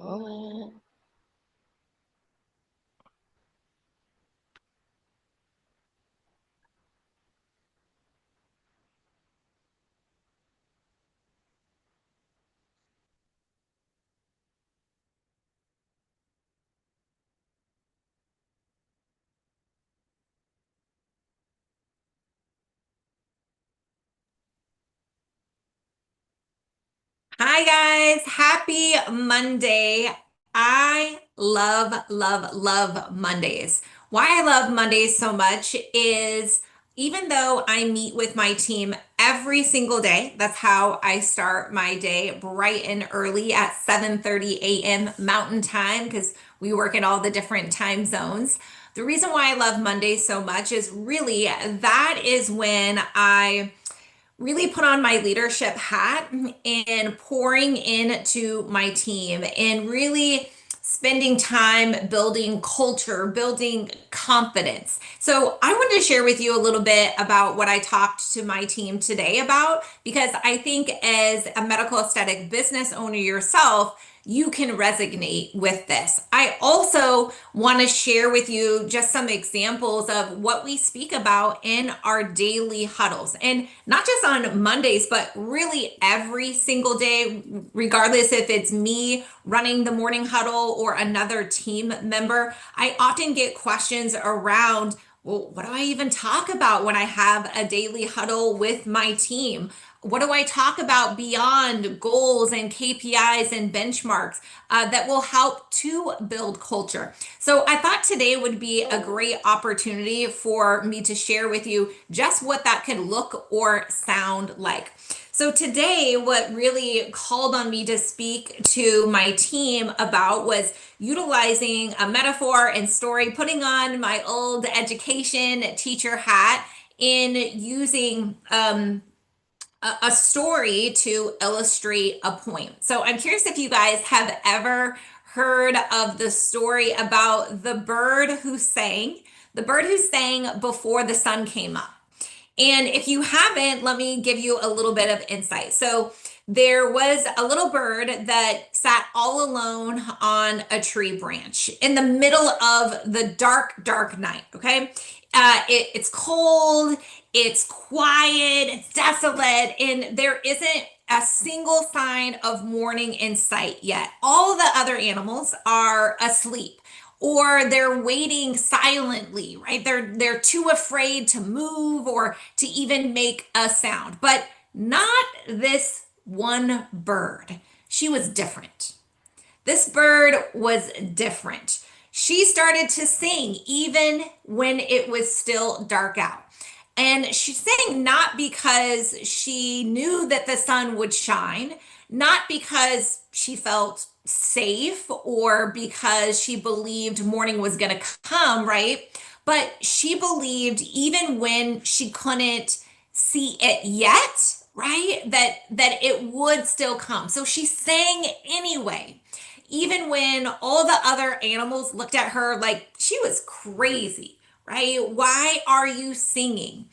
Oh. Hi guys, happy Monday. I love, love, love Mondays. Why I love Mondays so much is even though I meet with my team every single day, that's how I start my day bright and early at 7:30 a.m. Mountain Time because we work in all the different time zones. The reason why I love Mondays so much is really that is when I really put on my leadership hat and pouring into my team and really spending time building culture, building confidence. So, I wanted to share with you a little bit about what I talked to my team today about because I think as a medical aesthetic business owner yourself, you can resonate with this. I also want to share with you just some examples of what we speak about in our daily huddles. And not just on Mondays, but really every single day, regardless if it's me running the morning huddle or another team member. I often get questions around, well, what do I even talk about when I have a daily huddle with my team? What do I talk about beyond goals and KPIs and benchmarks that will help to build culture? So I thought today would be a great opportunity for me to share with you just what that can look or sound like. So today, what really called on me to speak to my team about was utilizing a metaphor and story, putting on my old education teacher hat in using a story to illustrate a point. So I'm curious if you guys have ever heard of the story about the bird who sang before the sun came up. And if you haven't, let me give you a little bit of insight. So there was a little bird that sat all alone on a tree branch in the middle of the dark, dark night. Okay. It's cold, it's quiet, it's desolate, and there isn't a single sign of morning in sight yet. All the other animals are asleep or they're waiting silently, right? They're too afraid to move or to even make a sound. But not this one bird. She was different. This bird was different. She started to sing even when it was still dark out. And she sang not because she knew that the sun would shine, not because she felt safe or because she believed morning was going to come, right? But she believed even when she couldn't see it yet, right? That it would still come. So she sang anyway. Even when all the other animals looked at her like she was crazy, right? Why are you singing?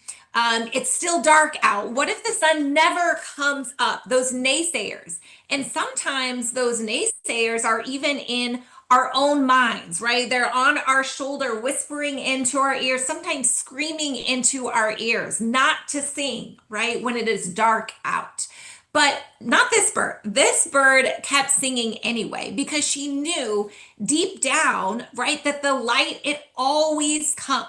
It's still dark out. What if the sun never comes up? Those naysayers. And sometimes those naysayers are even in our own minds, right? They're on our shoulder, whispering into our ears, sometimes screaming into our ears, not to sing, right? When it is dark out. But not this bird. This bird kept singing anyway because she knew deep down, right, that the light, it always comes.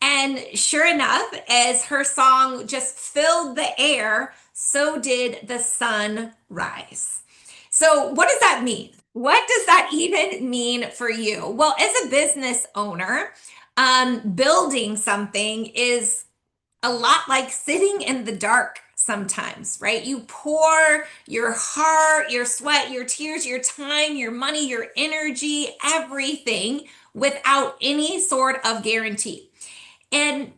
And sure enough, as her song just filled the air, so did the sun rise. So, what does that mean? What does that even mean for you? Well, as a business owner, building something is a lot like sitting in the dark sometimes, right? You pour your heart, your sweat, your tears, your time, your money, your energy, everything without any sort of guarantee. And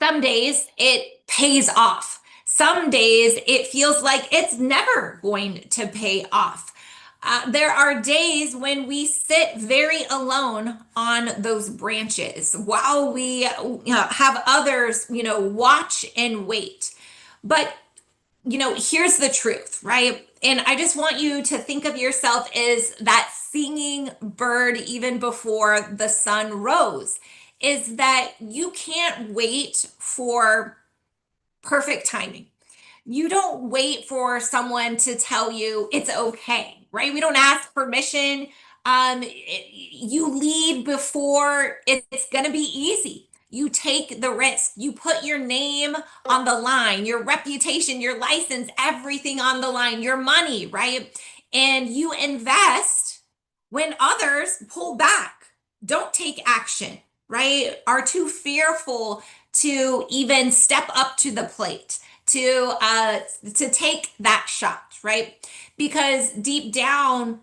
some days it pays off. Some days it feels like it's never going to pay off. There are days when we sit very alone on those branches while we have others, watch and wait. But here's the truth, right? And I just want you to think of yourself as that singing bird even before the sun rose, is that you can't wait for perfect timing. You don't wait for someone to tell you it's okay, right? We don't ask permission. You lead before it's going to be easy. You take the risk. You put your name on the line, your reputation, your license, everything on the line, your money, right? And you invest when others pull back, don't take action, right? Are too fearful to even step up to the plate to take that shot, right? Because deep down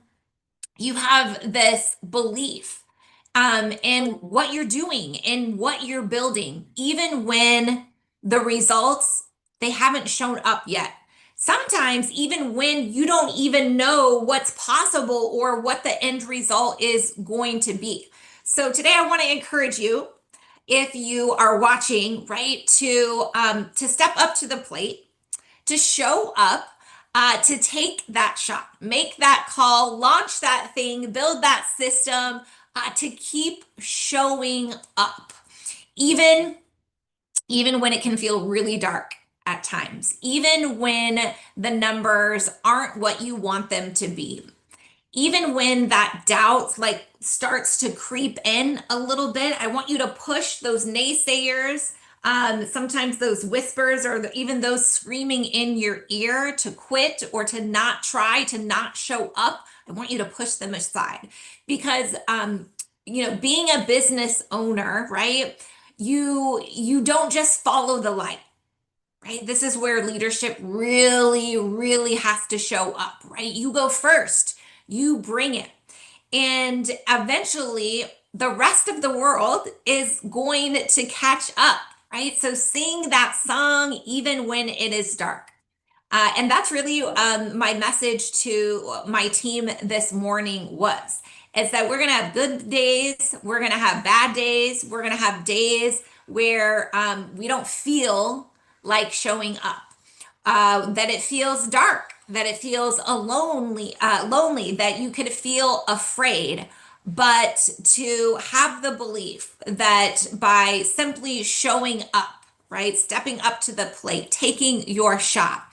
you have this belief in what you're doing, in what you're building, even when the results they haven't shown up yet. Sometimes even when you don't even know what's possible or what the end result is going to be. So today I want to encourage you, if you are watching, right, to step up to the plate, to show up, to take that shot, make that call, launch that thing, build that system, to keep showing up, even even when it can feel really dark at times, even when the numbers aren't what you want them to be, even when that doubt like starts to creep in a little bit. I want you to push those naysayers, sometimes those whispers or even those screaming in your ear to quit or to not try, to not show up. I want you to push them aside because, being a business owner, right? You don't just follow the light, right? This is where leadership really, really has to show up, right? You go first, you bring it. And eventually, the rest of the world is going to catch up, right? So sing that song even when it is dark. And that's really my message to my team this morning was, is that we're going to have good days, we're going to have bad days, we're going to have days where we don't feel like showing up, that it feels dark, that it feels lonely, that you could feel afraid. But to have the belief that by simply showing up, right, stepping up to the plate, taking your shot,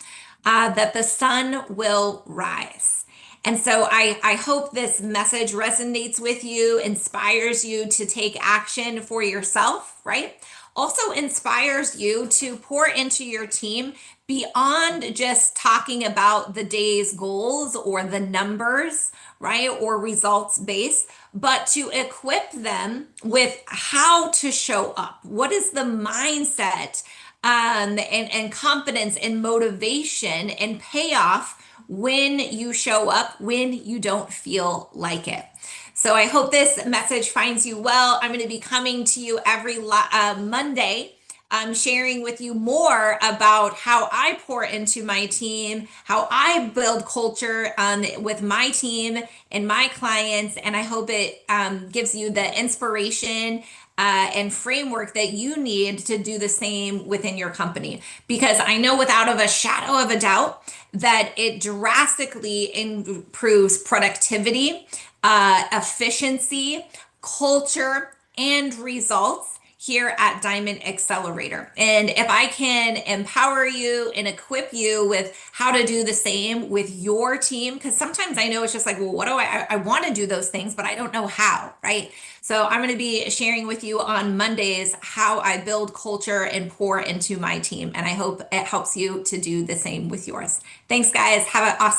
that the sun will rise. And so I hope this message resonates with you, inspires you to take action for yourself, right? Also inspires you to pour into your team beyond just talking about the day's goals or the numbers, right? Or results based, but to equip them with how to show up. What is the mindset and confidence and motivation and payoff when you show up, when you don't feel like it? So I hope this message finds you well. I'm going to be coming to you every Monday. I'm sharing with you more about how I pour into my team, how I build culture with my team and my clients. And I hope it gives you the inspiration and framework that you need to do the same within your company. Because I know without of a shadow of a doubt that it drastically improves productivity, efficiency, culture, and results here at Diamond Accelerator. And if I can empower you and equip you with how to do the same with your team, because sometimes I know it's just like, well, what do I want to do those things, but I don't know how, right? So I'm going to be sharing with you on Mondays how I build culture and pour into my team. And I hope it helps you to do the same with yours. Thanks, guys. Have an awesome